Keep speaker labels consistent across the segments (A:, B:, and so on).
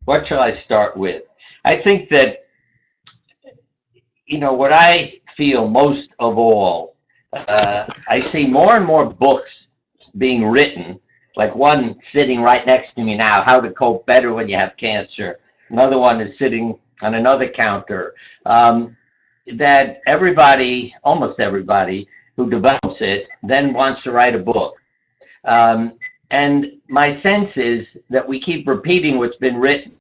A: What shall I start with? I think that, what I feel most of all, I see more and more books being written, like one sitting right next to me now, How to Cope Better When You Have Cancer. Another one is sitting on another counter. That everybody, almost everybody, who develops it then wants to write a book. And my sense is that we keep repeating what's been written.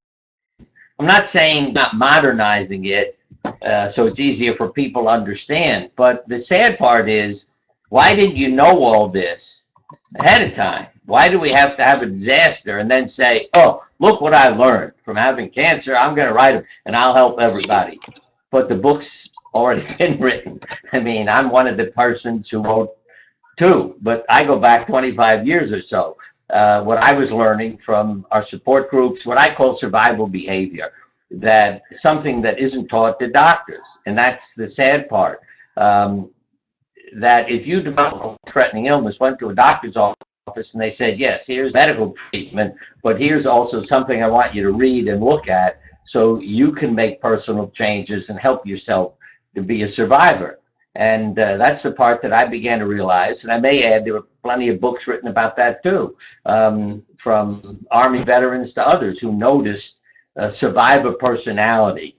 A: I'm not saying not modernizing it so it's easier for people to understand, but the sad part is, why didn't you know all this ahead of time? Why do we have to have a disaster and then say, oh, look what I learned from having cancer, I'm going to write them and I'll help everybody? But the book's already been written. I mean, I'm one of the persons who wrote two, but I go back 25 years or so. What I was learning from our support groups, what I call survival behavior, that something that isn't taught to doctors. And that's the sad part. That if you develop a threatening illness, went to a doctor's office and they said, yes, here's medical treatment, but here's also something I want you to read and look at so you can make personal changes and help yourself to be a survivor. And that's the part that I began to realize. And I may add, there were plenty of books written about that too, from Army veterans to others who noticed survivor personality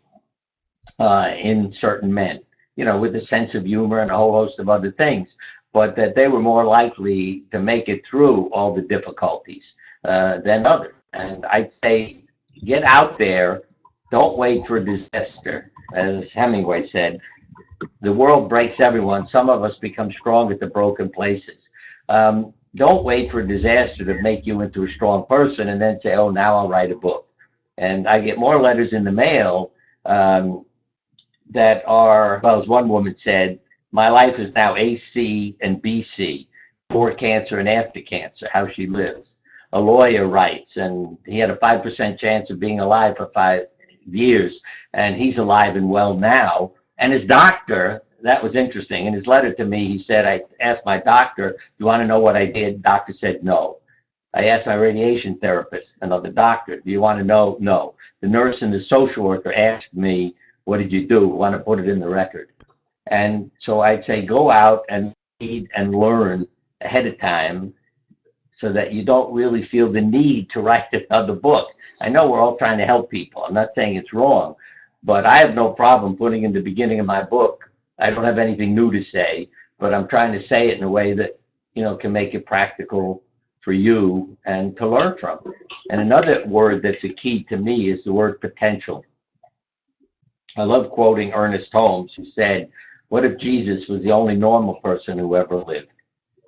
A: in certain men, with a sense of humor and a whole host of other things, but that they were more likely to make it through all the difficulties than others. And I'd say, get out there, don't wait for a disaster. As Hemingway said, the world breaks everyone. Some of us become strong at the broken places. Don't wait for a disaster to make you into a strong person and then say, oh, now I'll write a book. And I get more letters in the mail that are, well, as one woman said, my life is now AC and BC, before cancer and after cancer, how she lives. A lawyer writes, and he had a 5% chance of being alive for 5 years, and he's alive and well now. And his doctor, that was interesting. In his letter to me, he said, I asked my doctor, do you want to know what I did? Doctor said, no. I asked my radiation therapist, another doctor, do you want to know? No. The nurse and the social worker asked me, what did you do? I want to put it in the record. And so I'd say, go out and read and learn ahead of time so that you don't really feel the need to write another book. I know we're all trying to help people. I'm not saying it's wrong. But I have no problem putting in the beginning of my book, I don't have anything new to say, but I'm trying to say it in a way that, can make it practical for you and to learn from. And another word that's a key to me is the word potential. I love quoting Ernest Holmes, who said, what if Jesus was the only normal person who ever lived?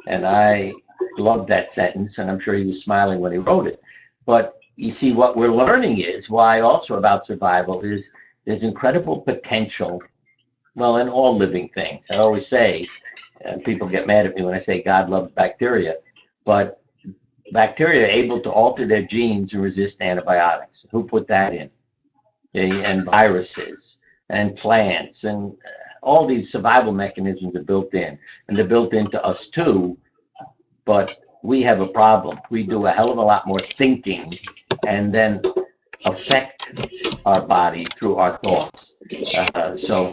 A: And I loved that sentence, and I'm sure he was smiling when he wrote it. But you see, what we're learning is why also about survival is there's incredible potential, well, in all living things. I always say, people get mad at me when I say God loves bacteria, but bacteria are able to alter their genes and resist antibiotics. Who put that in? Okay, and viruses and plants and all these survival mechanisms are built in, and they're built into us too, but we have a problem. We do a hell of a lot more thinking and then affect our body through our thoughts. So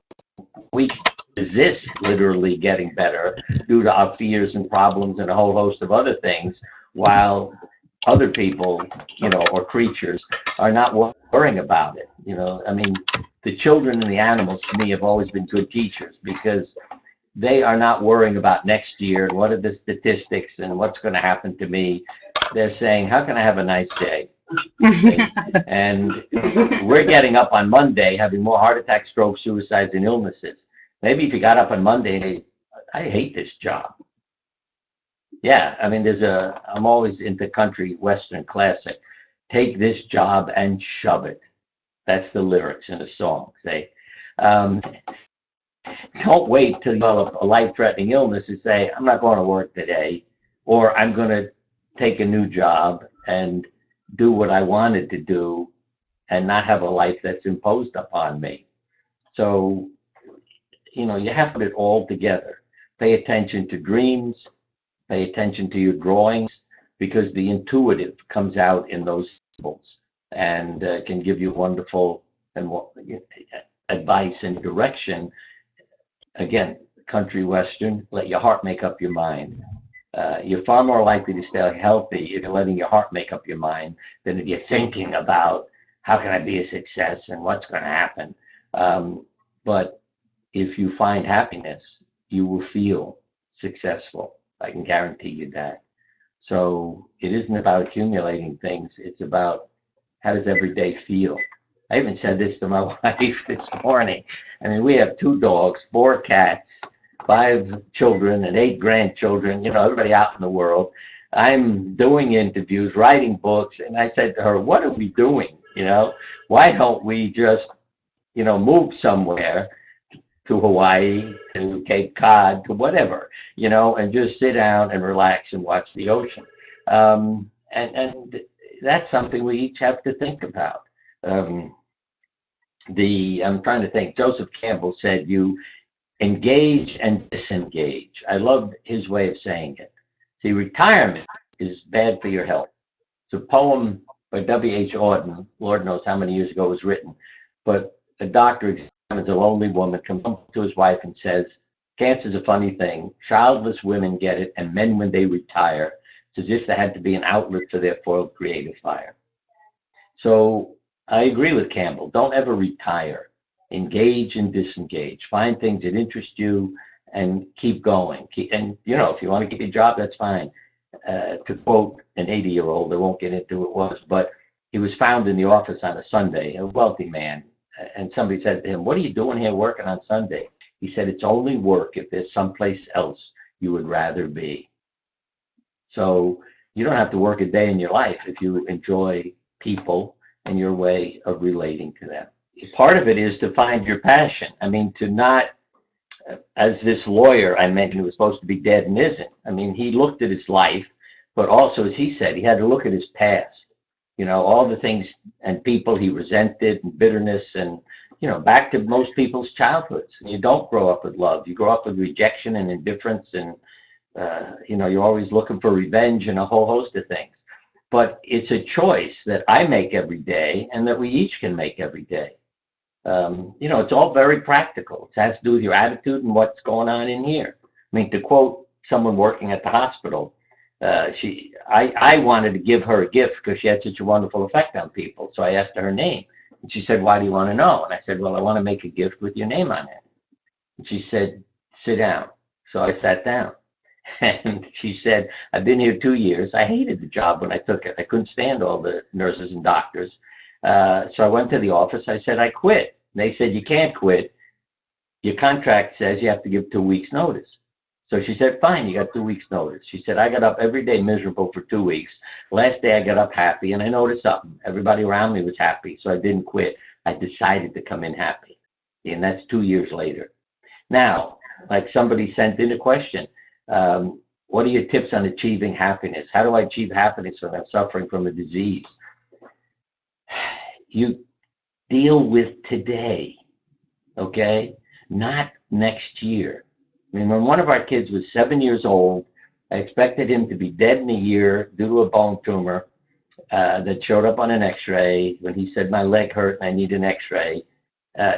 A: we resist literally getting better due to our fears and problems and a whole host of other things, while other people, or creatures are not worrying about it. I mean, the children and the animals to me have always been good teachers because they are not worrying about next year and what are the statistics and what's going to happen to me. They're saying, how can I have a nice day? And we're getting up on Monday having more heart attacks, strokes, suicides, and illnesses. Maybe if you got up on Monday, hey, I hate this job. Yeah, I mean, I'm always into country western classic. Take this job and shove it. That's the lyrics in a song. Say, don't wait till you develop a life-threatening illness and say, I'm not going to work today, or I'm going to take a new job and do what I wanted to do and not have a life that's imposed upon me. So, you have to put it all together. Pay attention to dreams, pay attention to your drawings, because the intuitive comes out in those symbols. and can give you wonderful and advice and direction. Again, country western, let your heart make up your mind. You're far more likely to stay healthy if you're letting your heart make up your mind than if you're thinking about how can I be a success and what's going to happen. But if you find happiness, you will feel successful. I can guarantee you that. So it isn't about accumulating things. It's about how does every day feel. I even said this to my wife this morning. I mean, we have 2 dogs, 4 cats, 5 children, and 8 grandchildren, you know, everybody out in the world. I'm doing interviews, writing books, and I said to her, what are we doing? You know, why don't we just, you know, move somewhere to Hawaii, to Cape Cod, to whatever, you know, and just sit down and relax and watch the ocean. And that's something we each have to think about. Um, I'm trying to think. Joseph Campbell said, "You engage and disengage." I loved his way of saying it. See, retirement is bad for your health. It's a poem by W.H. Auden. Lord knows how many years ago it was written. But a doctor examines a lonely woman, comes up to his wife and says, "Cancer's a funny thing. Childless women get it, and men, when they retire, it's as if there had to be an outlet for their foiled creative fire." So I agree with Campbell. Don't ever retire. Engage and disengage. Find things that interest you and keep going. And, you know, if you want to keep your job, that's fine. To quote an 80-year-old, I won't get into who it was, but he was found in the office on a Sunday, a wealthy man. And somebody said to him, "What are you doing here working on Sunday?" He said, "It's only work if there's someplace else you would rather be." So you don't have to work a day in your life if you enjoy people and your way of relating to them. Part of it is to find your passion. I mean, to not, as this lawyer I mentioned who was supposed to be dead and isn't. I mean, he looked at his life, but also, as he said, he had to look at his past. You know, all the things and people he resented and bitterness and, you know, back to most people's childhoods. You don't grow up with love. You grow up with rejection and indifference and you know, you're always looking for revenge and a whole host of things. But it's a choice that I make every day and that we each can make every day. You know, it's all very practical. It has to do with your attitude and what's going on in here. I mean, to quote someone working at the hospital, I wanted to give her a gift because she had such a wonderful effect on people. So I asked her her name. And she said, "Why do you want to know?" And I said, "Well, I want to make a gift with your name on it." And she said, "Sit down." So I sat down. And she said, "I've been here 2 years. I hated the job when I took it. I couldn't stand all the nurses and doctors. So I went to the office. I said, I quit. And they said, you can't quit. Your contract says you have to give 2 weeks notice." So she said, "Fine, you got 2 weeks notice." She said, "I got up every day miserable for 2 weeks. Last day I got up happy and I noticed something. Everybody around me was happy. So I didn't quit. I decided to come in happy." And that's 2 years later. Now, like somebody sent in a question, what are your tips on achieving happiness? How do I achieve happiness when I'm suffering from a disease? You deal with today, okay? Not next year. I mean, when one of our kids was 7 years old, I expected him to be dead in a year due to a bone tumor that showed up on an x-ray. When he said, "My leg hurt and I need an x-ray."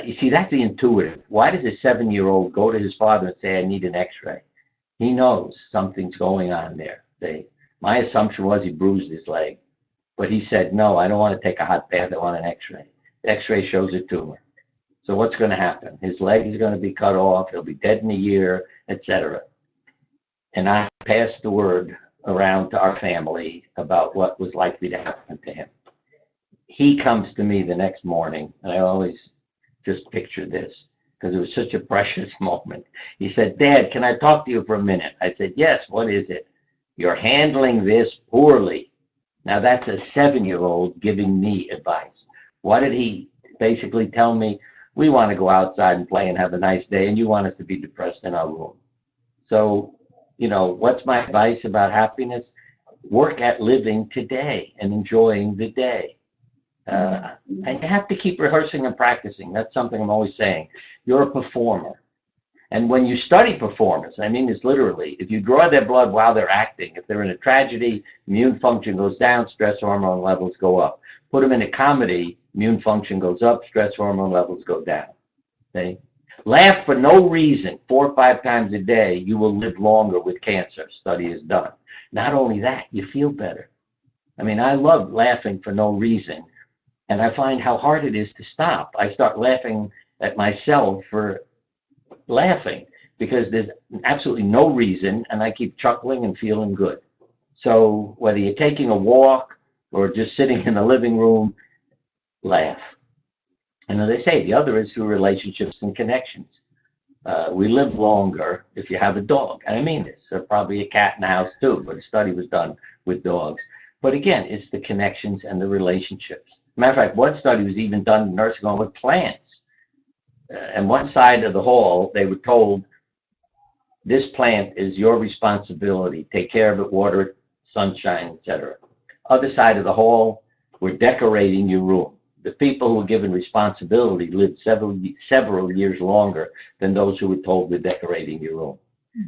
A: You see, that's the intuitive. Why does a 7-year-old go to his father and say, "I need an x-ray"? He knows something's going on there. My assumption was he bruised his leg, but he said, "No, I don't want to take a hot bath. I want an x-ray." The x-ray shows a tumor. So what's going to happen? His leg is going to be cut off. He'll be dead in a year, etc. And I passed the word around to our family about what was likely to happen to him. He comes to me the next morning, and I always just picture this because it was such a precious moment. He said, "Dad, can I talk to you for a minute?" I said, "Yes, what is it?" "You're handling this poorly." Now that's a 7-year-old giving me advice. What did he basically tell me? "We want to go outside and play and have a nice day, and you want us to be depressed in our room." So, you know, what's my advice about happiness? Work at living today and enjoying the day. And you have to keep rehearsing and practicing. That's something I'm always saying. You're a performer. And when you study performers, I mean this literally, if you draw their blood while they're acting, if they're in a tragedy, immune function goes down, stress hormone levels go up. Put them in a comedy, immune function goes up, stress hormone levels go down. Okay? Laugh for no reason 4 or 5 times a day, you will live longer with cancer, study is done. Not only that, you feel better. I mean, I love laughing for no reason, and I find how hard it is to stop. I start laughing at myself for laughing because there's absolutely no reason, and I keep chuckling and feeling good. So whether you're taking a walk or just sitting in the living room, laugh. And as I say, the other is through relationships and connections. We live longer if you have a dog. And I mean this. There's probably a cat in the house too, but a study was done with dogs. But again, it's the connections and the relationships. Matter of fact, one study was even done in nursing home with plants. And one side of the hall, they were told, this plant is your responsibility. Take care of it, water it, sunshine, etc. Other side of the hall, we're decorating your room. The people who were given responsibility lived several years longer than those who were told we're decorating your room.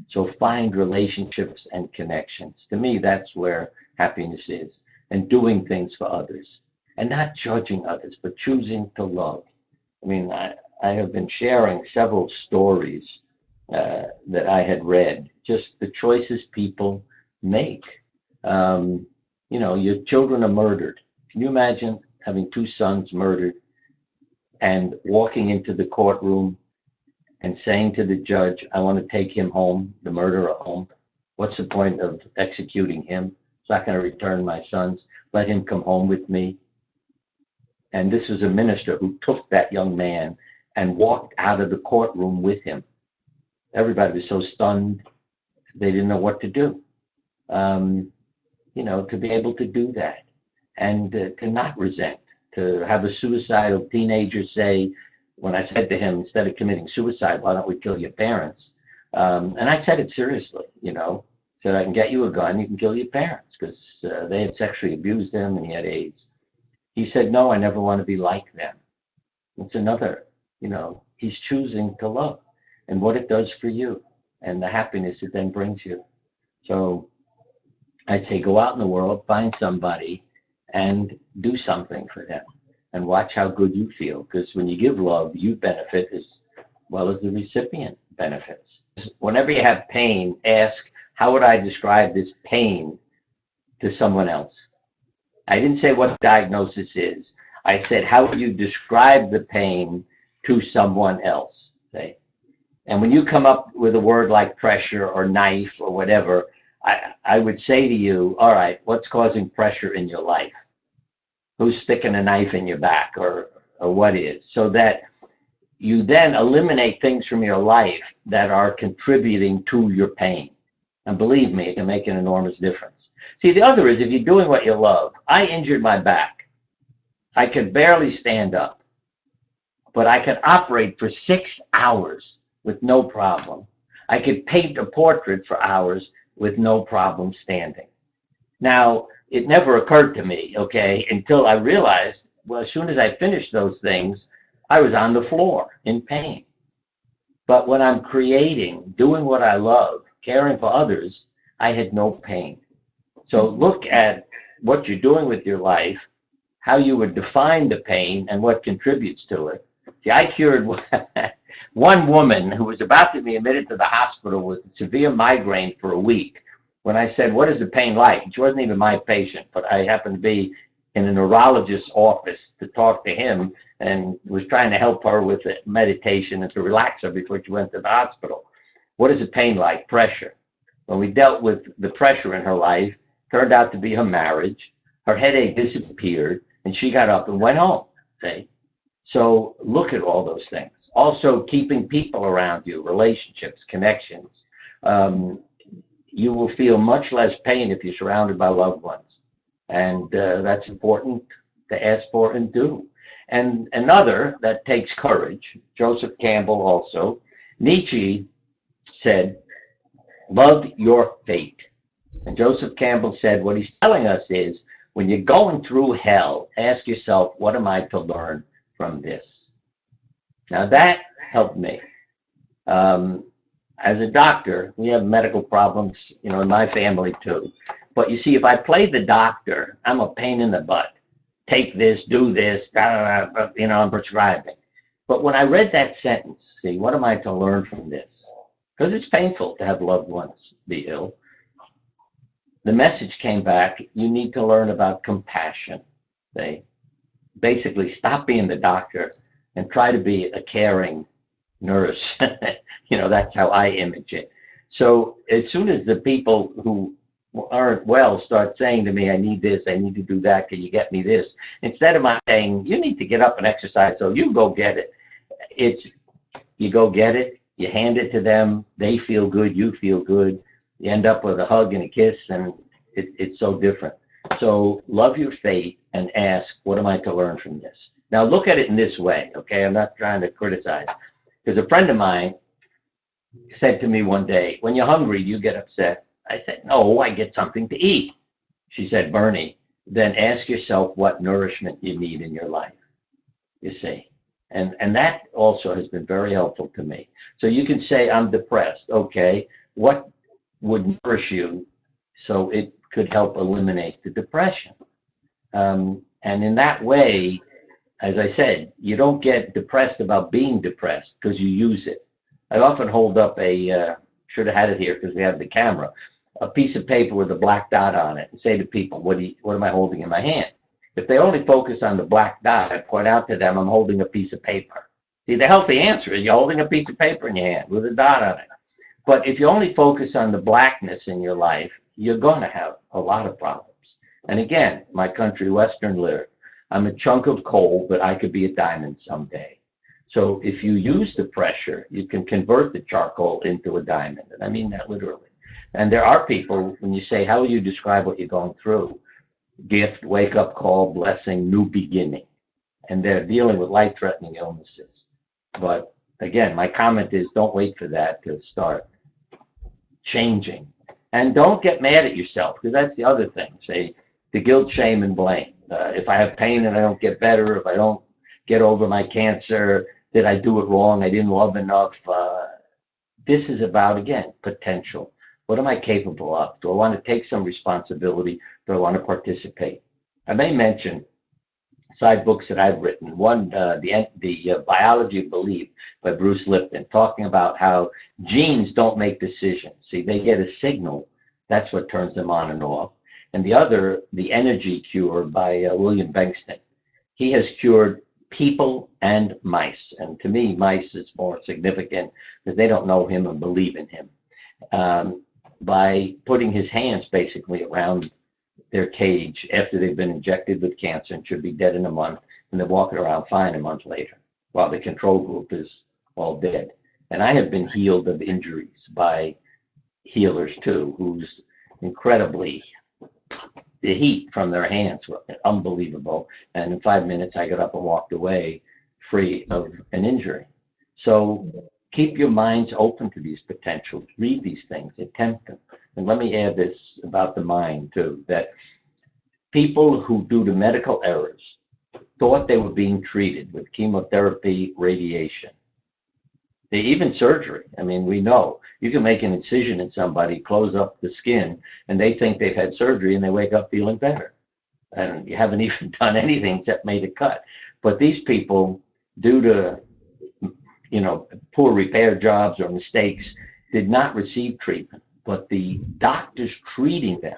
A: So find relationships and connections. To me, that's where happiness is. And doing things for others. And not judging others, but choosing to love. I mean, I have been sharing several stories that I had read, just the choices people make. You know, your children are murdered. Can you imagine having 2 sons murdered and walking into the courtroom and saying to the judge, I want to take him home, the murderer home. What's the point of executing him? It's not going to return my sons. Let him come home with me. And this was a minister who took that young man and walked out of the courtroom with him. Everybody was so stunned, they didn't know what to do. You know, to be able to do that and to not resent, to have a suicidal teenager say, when I said to him, instead of committing suicide, why don't we kill your parents? And I said it seriously, you know, said I can get you a gun, you can kill your parents, because they had sexually abused him and he had AIDS. He said, no, I never want to be like them. It's another, you know, he's choosing to love and what it does for you and the happiness it then brings you. So I'd say go out in the world, find somebody and do something for them and watch how good you feel. Because when you give love, you benefit as well as the recipient benefits. Whenever you have pain, ask, how would I describe this pain to someone else? I didn't say what diagnosis is. I said, how would you describe the pain to someone else? Okay? And when you come up with a word like pressure or knife or whatever, I would say to you, all right, what's causing pressure in your life? Who's sticking a knife in your back or what is? So that you then eliminate things from your life that are contributing to your pain. And believe me, it can make an enormous difference. See, the other is if you're doing what you love. I injured my back. I could barely stand up, but I could operate for 6 hours with no problem. I could paint a portrait for hours with no problem standing. Now, it never occurred to me, okay, until I realized, well, as soon as I finished those things, I was on the floor in pain. But when I'm creating, doing what I love, caring for others, I had no pain. So look at what you're doing with your life, how you would define the pain and what contributes to it. See, I cured one woman who was about to be admitted to the hospital with severe migraine for a week. When I said, what is the pain like? And she wasn't even my patient, but I happened to be in a neurologist's office to talk to him and was trying to help her with meditation and to relax her before she went to the hospital. What is the pain like? Pressure. When we dealt with the pressure in her life, turned out to be her marriage. Her headache disappeared, and she got up and went home. Okay? So look at all those things. Also, keeping people around you, relationships, connections. You will feel much less pain if you're surrounded by loved ones. And that's important to ask for and do. And another that takes courage, Joseph Campbell also, Nietzsche said, love your fate. And Joseph Campbell said, what he's telling us is, when you're going through hell, ask yourself, what am I to learn from this? Now that helped me. As a doctor, we have medical problems, in my family too. But you see, if I play the doctor, I'm a pain in the butt. Take this, do this, I'm prescribing. But when I read that sentence, see, what am I to learn from this? Because it's painful to have loved ones be ill. The message came back, you need to learn about compassion. They basically stop being the doctor and try to be a caring nurse. That's how I image it. So as soon as the people who aren't well start saying to me, I need this, I need to do that, can you get me this? Instead of my saying, you need to get up and exercise, so you go get it. It's, you go get it, you hand it to them, they feel good, you feel good, you end up with a hug and a kiss, and it's so different. So love your fate and ask, what am I to learn from this? Now look at it in this way, okay? I'm not trying to criticize. Because a friend of mine said to me one day, when you're hungry, you get upset. I said, no, I get something to eat. She said, Bernie, then ask yourself what nourishment you need in your life, you see. And that also has been very helpful to me. So you can say, I'm depressed. Okay, what would nourish you so it could help eliminate the depression? And in that way, as I said, you don't get depressed about being depressed because you use it. I often hold up should have had it here because we have the camera, a piece of paper with a black dot on it and say to people, what am I holding in my hand? If they only focus on the black dot, I point out to them, I'm holding a piece of paper. See, the healthy answer is you're holding a piece of paper in your hand with a dot on it. But if you only focus on the blackness in your life, you're going to have a lot of problems. And again, my country western lyric, I'm a chunk of coal, but I could be a diamond someday. So if you use the pressure, you can convert the charcoal into a diamond. And I mean that literally. And there are people, when you say, how will you describe what you're going through? Gift, wake-up call, blessing, new beginning. And they're dealing with life-threatening illnesses. But again, my comment is don't wait for that to start changing. And don't get mad at yourself, because that's the other thing. Say, the guilt, shame, and blame. If I have pain and I don't get better, if I don't get over my cancer, did I do it wrong? I didn't love enough. This is about, again, potential. What am I capable of? Do I want to take some responsibility? Do I want to participate? I may mention side books that I've written. One, the Biology of Belief by Bruce Lipton, talking about how genes don't make decisions. See, they get a signal. That's what turns them on and off. And the other, The Energy Cure by William Bengston. He has cured people and mice. And to me, mice is more significant because they don't know him and believe in him. By putting his hands basically around their cage after they've been injected with cancer and should be dead in a month, and they're walking around fine a month later, while the control group is all dead. And I have been healed of injuries by healers too, who's incredibly, the heat from their hands were unbelievable. And in 5 minutes, I got up and walked away free of an injury. So keep your minds open to these potentials. Read these things, attempt them. And let me add this about the mind too, that people who, due to medical errors, thought they were being treated with chemotherapy, radiation, even surgery. I mean, we know you can make an incision in somebody, close up the skin, and they think they've had surgery and they wake up feeling better. And you haven't even done anything except made a cut. But these people, due to poor repair jobs or mistakes, did not receive treatment. But the doctors treating them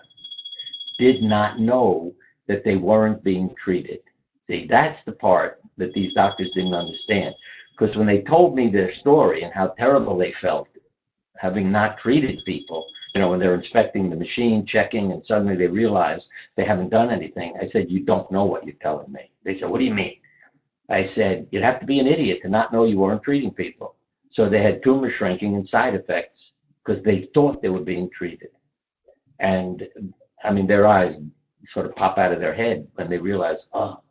A: did not know that they weren't being treated. See, that's the part that these doctors didn't understand. Because when they told me their story and how terrible they felt having not treated people, when they're inspecting the machine, checking, and suddenly they realize they haven't done anything, I said, you don't know what you're telling me. They said, what do you mean? I said, you'd have to be an idiot to not know you weren't treating people. So they had tumor shrinking and side effects because they thought they were being treated. And I mean, their eyes sort of pop out of their head when they realize, oh,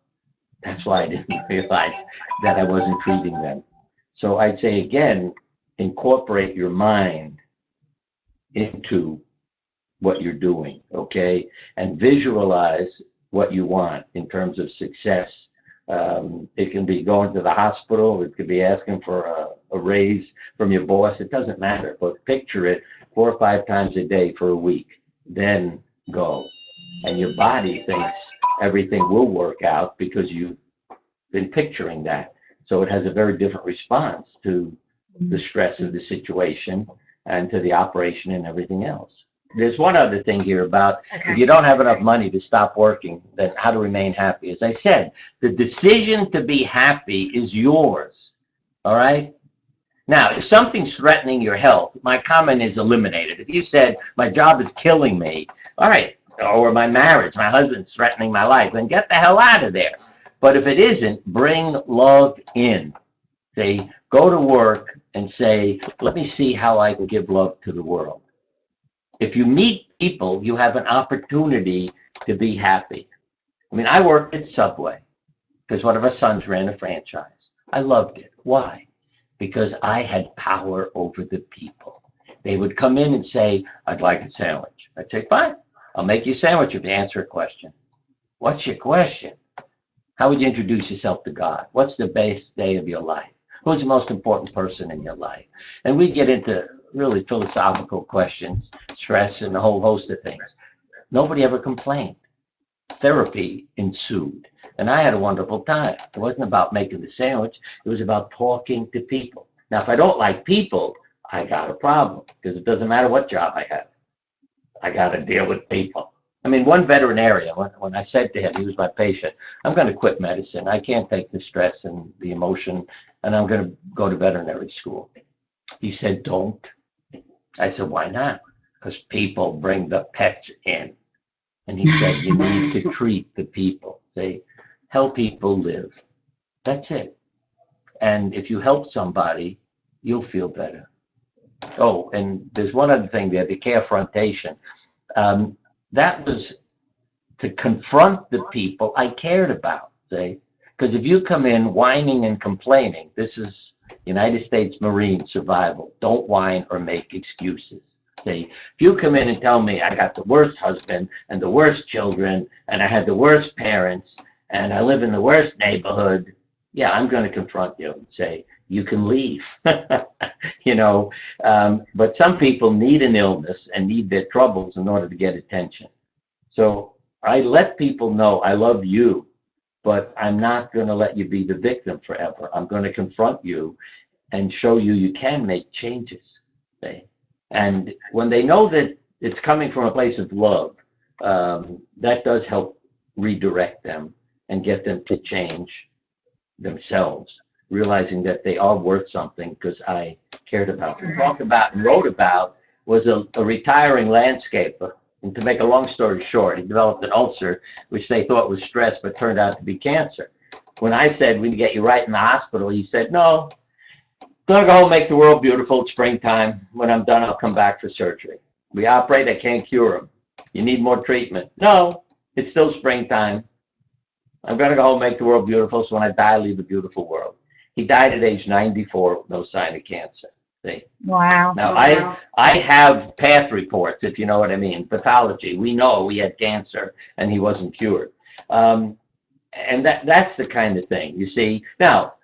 A: that's why I didn't realize that I wasn't treating them. So I'd say, again, incorporate your mind into what you're doing, okay? And visualize what you want in terms of success It can be going to the hospital. It could be asking for a raise from your boss. It doesn't matter. But picture it 4 or 5 times a day for a week. Then go. And your body thinks everything will work out because you've been picturing that. So it has a very different response to the stress of the situation and to the operation and everything else. There's one other thing here about if you don't have enough money to stop working, then how to remain happy. As I said, the decision to be happy is yours. All right? Now, if something's threatening your health, my comment is eliminated. If you said, my job is killing me, all right, or my marriage, my husband's threatening my life, then get the hell out of there. But if it isn't, bring love in. Say, go to work and say, let me see how I can give love to the world. If you meet people, you have an opportunity to be happy. I mean, I worked at Subway because one of our sons ran a franchise. I loved it. Why? Because I had power over the people. They would come in and say, I'd like a sandwich. I'd say, fine, I'll make you a sandwich if you answer a question. What's your question? How would you introduce yourself to God? What's the best day of your life? Who's the most important person in your life? And we get into really philosophical questions, stress, and a whole host of things. Nobody ever complained. Therapy ensued. And I had a wonderful time. It wasn't about making the sandwich. It was about talking to people. Now, if I don't like people, I got a problem because it doesn't matter what job I have. I got to deal with people. I mean, one veterinarian, when I said to him, he was my patient, I'm going to quit medicine. I can't take the stress and the emotion, and I'm going to go to veterinary school. He said, don't. I said, why not? Because people bring the pets in. And he said, you need to treat the people. Say, help people live. That's it. And if you help somebody, you'll feel better. Oh, and there's one other thing there, the carefrontation. That was to confront the people I cared about. See? Because if you come in whining and complaining, this is United States Marine survival. Don't whine or make excuses. See, if you come in and tell me I got the worst husband and the worst children and I had the worst parents and I live in the worst neighborhood, yeah, I'm going to confront you and say, you can leave. You know, but some people need an illness and need their troubles in order to get attention. So I let people know I love you, but I'm not going to let you be the victim forever. I'm going to confront you and show you you can make changes. Okay? And when they know that it's coming from a place of love, that does help redirect them and get them to change themselves, realizing that they are worth something because I cared about them. Talked about and wrote about was a retiring landscaper. And to make a long story short, he developed an ulcer, which they thought was stress, but turned out to be cancer. When I said, we can get you right in the hospital, he said, no, gonna go home, make the world beautiful. It's springtime. When I'm done, I'll come back for surgery. We operate, I can't cure him. You need more treatment. No, it's still springtime. I'm gonna go home, make the world beautiful, so when I die, I leave a beautiful world. He died at age 94 with no sign of cancer. See?
B: Wow.
A: Now,
B: Wow.
A: I have path reports, if you know what I mean, pathology. We know he had cancer and he wasn't cured. And that's the kind of thing, you see. Now,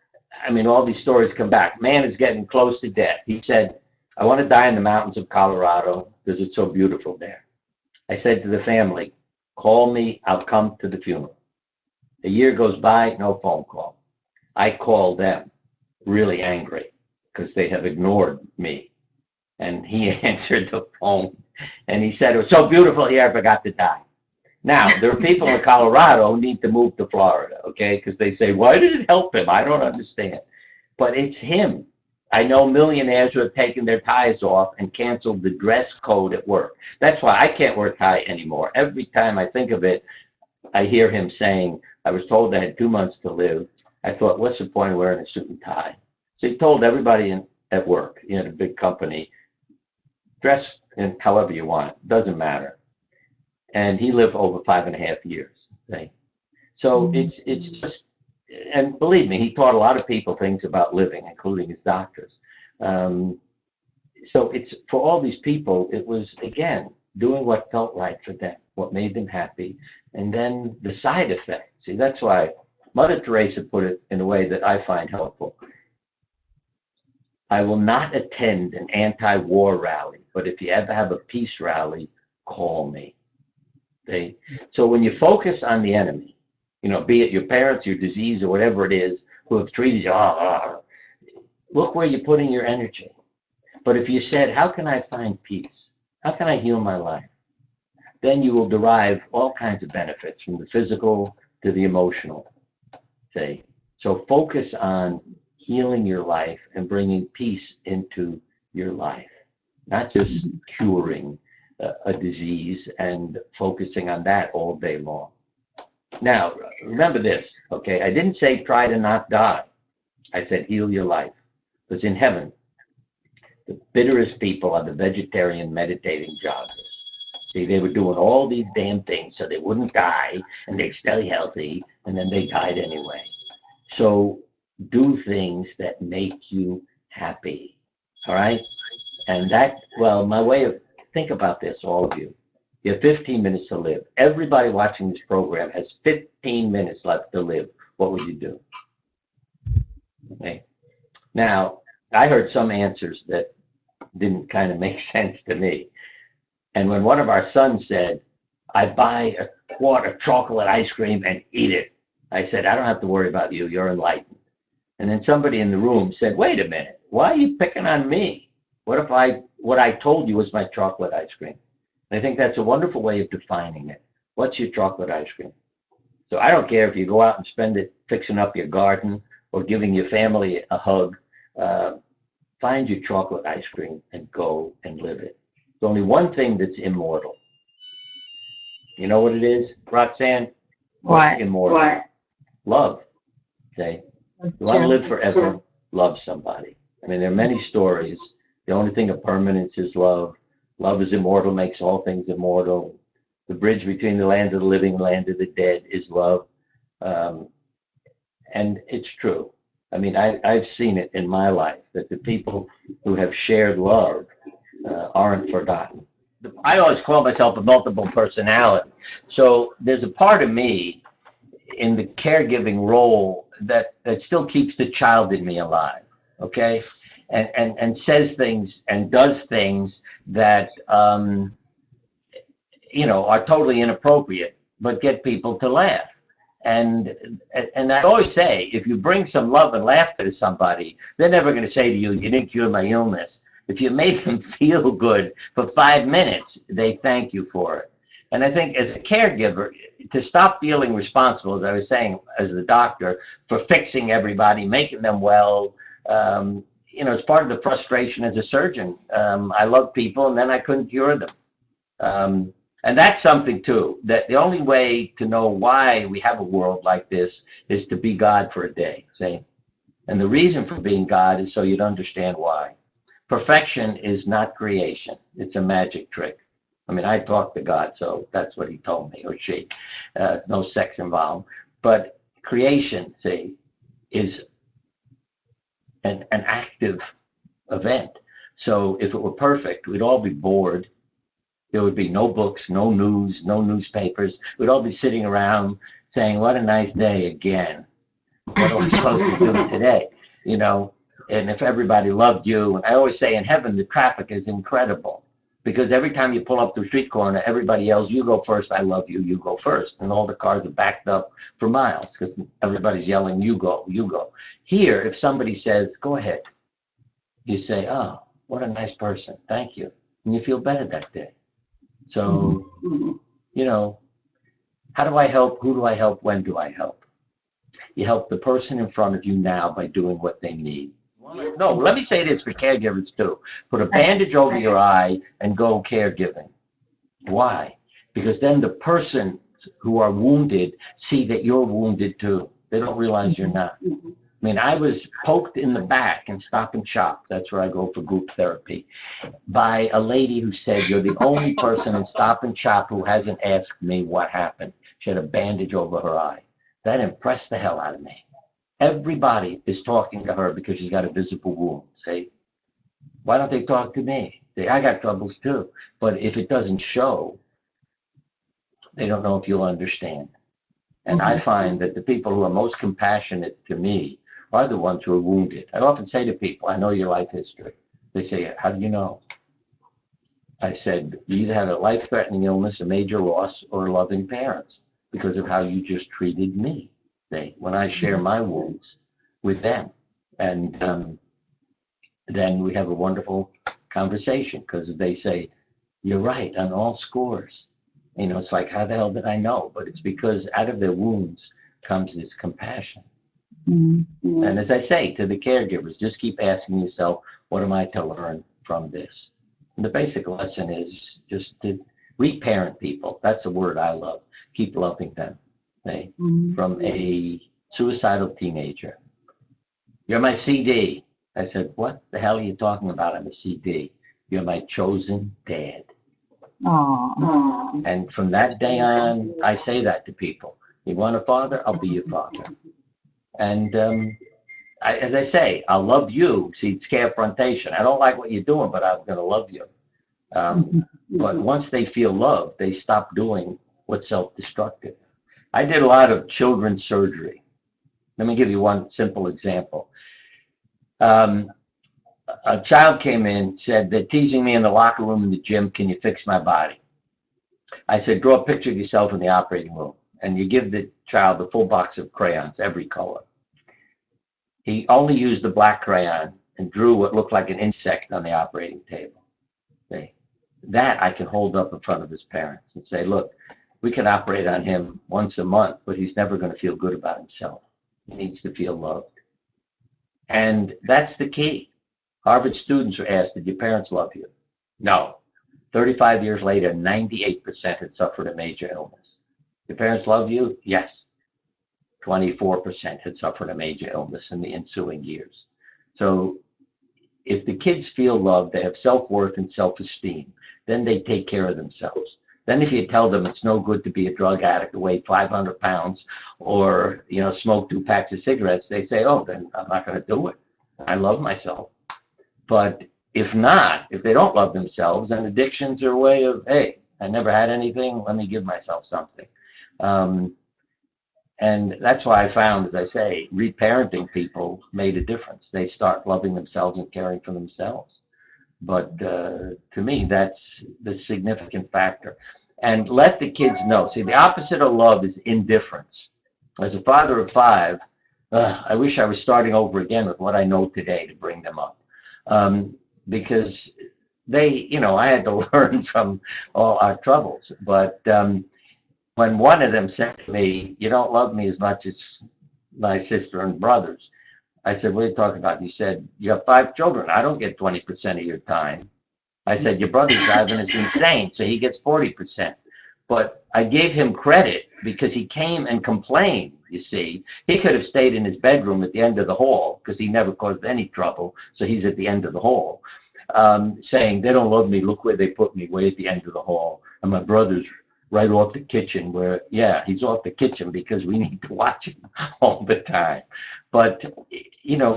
A: I mean, all these stories come back. Man is getting close to death. He said, I want to die in the mountains of Colorado because it's so beautiful there. I said to the family, call me, I'll come to the funeral. A year goes by, no phone call. I called them, really angry, because they have ignored me. And he answered the phone, and he said, it was so beautiful here, I forgot to die. Now, there are people in Colorado who need to move to Florida, okay, because they say, why did it help him? I don't understand. But it's him. I know millionaires who have taken their ties off and canceled the dress code at work. That's why I can't wear a tie anymore. Every time I think of it, I hear him saying, I was told I had 2 months to live. I thought, what's the point of wearing a suit and tie? So he told everybody at work, he had a big company, dress in however you want, doesn't matter. And he lived over 5.5 years. Okay? So it's just, and believe me, he taught a lot of people things about living, including his doctors. So it's for all these people, it was, again, doing what felt right for them, what made them happy, and then the side effects. See, that's why Mother Teresa put it in a way that I find helpful. I will not attend an anti-war rally, but if you ever have a peace rally, call me. Okay? So when you focus on the enemy, be it your parents, your disease, or whatever it is, who have treated you, look where you're putting your energy. But if you said, how can I find peace? How can I heal my life? Then you will derive all kinds of benefits, from the physical to the emotional. Okay? So focus on healing your life and bringing peace into your life, not just curing a disease and focusing on that all day long. Now, remember this, okay? I didn't say try to not die. I said heal your life. Because in heaven, the bitterest people are the vegetarian meditating joggers. See, they were doing all these damn things so they wouldn't die and they'd stay healthy, and then they died anyway. So do things that make you happy, all right? And that, well, my way of, think about this, all of you. You have 15 minutes to live. Everybody watching this program has 15 minutes left to live. What would you do? Okay. Now, I heard some answers that didn't kind of make sense to me. And when one of our sons said, I buy a quart of chocolate ice cream and eat it, I said, I don't have to worry about you. You're enlightened. And then somebody in the room said, wait a minute, why are you picking on me? What if what I told you was my chocolate ice cream? And I think that's a wonderful way of defining it. What's your chocolate ice cream? So I don't care if you go out and spend it fixing up your garden or giving your family a hug. Find your chocolate ice cream and go and live it. There's only one thing that's immortal. You know what it is, Roxanne?
B: What?
A: Immortal.
B: What?
A: Love. Okay? You want to live forever, love somebody. I mean, there are many stories. The only thing of permanence is love. Love is immortal, makes all things immortal. The bridge between the land of the living and the land of the dead is love. And it's true. I mean, I've seen it in my life that the people who have shared love aren't forgotten. I always call myself a multiple personality. So there's a part of me in the caregiving role that still keeps the child in me alive, okay? And says things and does things that, are totally inappropriate, but get people to laugh. And I always say, if you bring some love and laughter to somebody, they're never going to say to you, you didn't cure my illness. If you made them feel good for 5 minutes, they thank you for it. And I think as a caregiver, to stop feeling responsible, as I was saying, as the doctor, for fixing everybody, making them well, it's part of the frustration as a surgeon. I love people, and then I couldn't cure them. And that's something, too, that the only way to know why we have a world like this is to be God for a day, see? And the reason for being God is so you'd understand why. Perfection is not creation. It's a magic trick. I mean, I talked to God, so that's what he told me, or she. There's no sex involved. But creation, see, is an active event. So if it were perfect, we'd all be bored. There would be no books, no news, no newspapers. We'd all be sitting around saying, what a nice day again. What are we supposed to do today? And if everybody loved you, and I always say in heaven, the traffic is incredible. Because every time you pull up to a street corner, everybody yells, you go first, I love you, you go first. And all the cars are backed up for miles because everybody's yelling, you go, you go. Here, if somebody says, go ahead, you say, oh, what a nice person, thank you. And you feel better that day. So, how do I help? Who do I help? When do I help? You help the person in front of you now by doing what they need. No, let me say this for caregivers too. Put a bandage over your eye and go caregiving. Why? Because then the person who are wounded see that you're wounded too. They don't realize you're not. I mean, I was poked in the back in Stop and Shop. That's where I go for group therapy. By a lady who said, you're the only person in Stop and Shop who hasn't asked me what happened. She had a bandage over her eye. That impressed the hell out of me. Everybody is talking to her because she's got a visible wound. Say, why don't they talk to me? Say, I got troubles too. But if it doesn't show, they don't know if you'll understand. And I find that the people who are most compassionate to me are the ones who are wounded. I often say to people, I know your life history. They say, how do you know? I said, you either had a life-threatening illness, a major loss, or loving parents because of how you just treated me. When I share my wounds with them. And then we have a wonderful conversation because they say, you're right on all scores. It's like, how the hell did I know? But it's because out of their wounds comes this compassion. Mm-hmm. And as I say to the caregivers, just keep asking yourself, what am I to learn from this? And the basic lesson is just to reparent people. That's a word I love. Keep loving them. Mm-hmm. From a suicidal teenager. You're my CD. I said, what the hell are you talking about? I'm a CD. You're my chosen dad.
B: Aww.
A: And from that day on, I say that to people. You want a father? I'll be your father. And as I say, I'll love you. See, it's carefrontation. I don't like what you're doing, but I'm going to love you. But once they feel love, they stop doing what's self-destructive. I did a lot of children's surgery. Let me give you one simple example. A child came in, said, they're teasing me in the locker room in the gym. Can you fix my body? I said, draw a picture of yourself in the operating room. And you give the child a full box of crayons, every color. He only used the black crayon and drew what looked like an insect on the operating table. That I can hold up in front of his parents and say, look, we can operate on him once a month, but he's never going to feel good about himself. He needs to feel loved. And that's the key. Harvard students were asked, did your parents love you? No. 35 years later, 98% had suffered a major illness. Your parents loved you? Yes. 24% had suffered a major illness in the ensuing years. So if the kids feel loved, they have self-worth and self-esteem, then they take care of themselves. Then if you tell them it's no good to be a drug addict to weigh 500 pounds or, smoke 2 packs of cigarettes, they say, oh, then I'm not going to do it. I love myself. But if not, if they don't love themselves, then addictions are a way of, hey, I never had anything, let me give myself something. And that's why I found, as I say, reparenting people made a difference. They start loving themselves and caring for themselves. But to me, that's the significant factor. And let the kids know. See, the opposite of love is indifference. As a father of 5, I wish I was starting over again with what I know today to bring them up. Because they, I had to learn from all our troubles. But when one of them said to me, you don't love me as much as my sister and brothers, I said, what are you talking about? He said, you have 5 children. I don't get 20% of your time. I said, your brother's driving us insane, so he gets 40%. But I gave him credit because he came and complained, you see. He could have stayed in his bedroom at the end of the hall because he never caused any trouble, so he's at the end of the hall, saying, they don't love me. Look where they put me, way at the end of the hall. And my brother's right off the kitchen where, yeah, he's off the kitchen because we need to watch him all the time. But,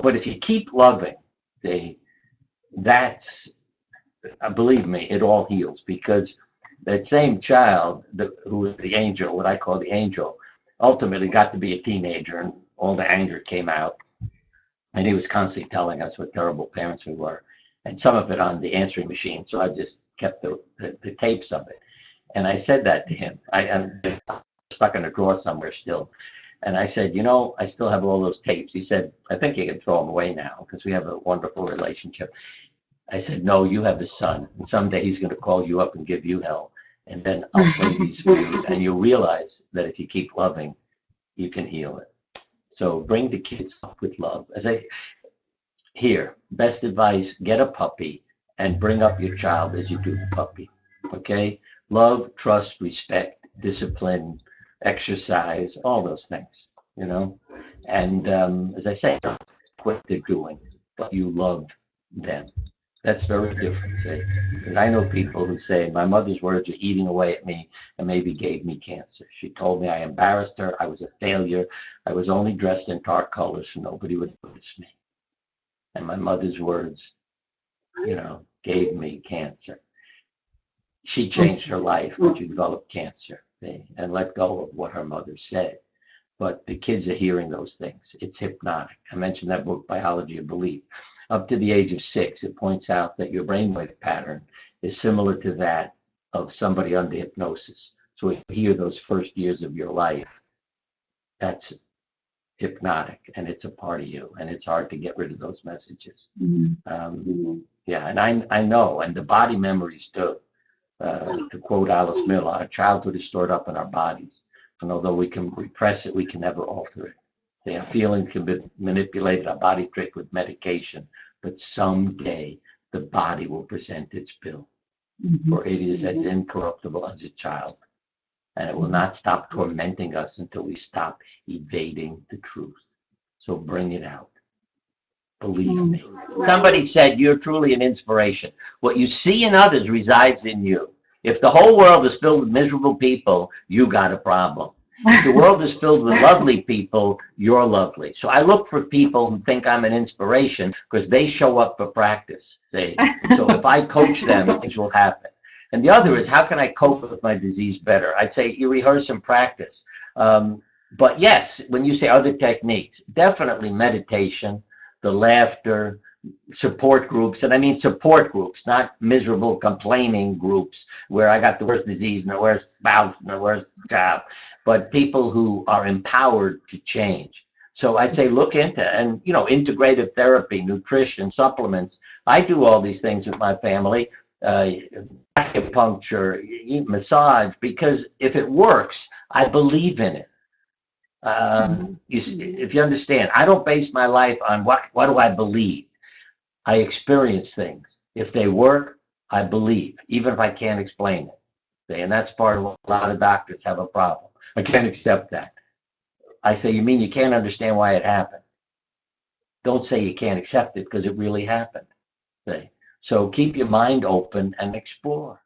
A: but if you keep loving, that's, believe me, it all heals, because that same child who was the angel, what I call the angel, ultimately got to be a teenager and all the anger came out. And he was constantly telling us what terrible parents we were, and some of it on the answering machine. So I just kept the tapes of it. And I said that to him. I'm stuck in a drawer somewhere still. And I said, I still have all those tapes. He said, I think you can throw them away now because we have a wonderful relationship. I said, no, you have a son. And someday he's going to call you up and give you hell. And then I'll play these for you. And you'll realize that if you keep loving, you can heal it. So bring the kids up with love. Here, best advice, get a puppy and bring up your child as you do the puppy. Okay? Love, trust, respect, discipline, exercise, all those things, And as I say, not what they're doing, but you love them. That's very different, see? Because I know people who say, my mother's words are eating away at me and maybe gave me cancer. She told me I embarrassed her, I was a failure, I was only dressed in dark colors so nobody would notice me. And my mother's words, gave me cancer. She changed her life when she developed cancer, and let go of what her mother said. but the kids are hearing those things. It's hypnotic. I mentioned that book, Biology of Belief. Up to the age of 6, it points out that your brainwave pattern is similar to that of somebody under hypnosis. So if you hear those first years of your life, that's hypnotic, and it's a part of you, and it's hard to get rid of those messages. Yeah, and I know, and the body memories too. To quote Alice Miller, our childhood is stored up in our bodies, and although we can repress it, we can never alter it. Their feelings can be manipulated, our body tricked with medication, but someday the body will present its bill, for it is as incorruptible as a child, and it will not stop tormenting us until we stop evading the truth. So bring it out. Believe me. Somebody said you're truly an inspiration. What you see in others resides in you. If the whole world is filled with miserable people, you got a problem. If the world is filled with lovely people, you're lovely. So I look for people who think I'm an inspiration because they show up for practice. See? So if I coach them, things will happen. And the other is, how can I cope with my disease better? I'd say you rehearse and practice. But yes, when you say other techniques, definitely meditation, the laughter, support groups, and I mean support groups, not miserable complaining groups where I got the worst disease and the worst spouse and the worst job, but people who are empowered to change. So I'd say look into, and integrative therapy, nutrition, supplements. I do all these things with my family, acupuncture, massage, because if it works, I believe in it. If you understand, I don't base my life on what do I believe. I experience things. If they work, I believe, even if I can't explain it. And that's part of what a lot of doctors have a problem. I can't accept that. I say, you mean you can't understand why it happened? Don't say you can't accept it because it really happened. So keep your mind open and explore.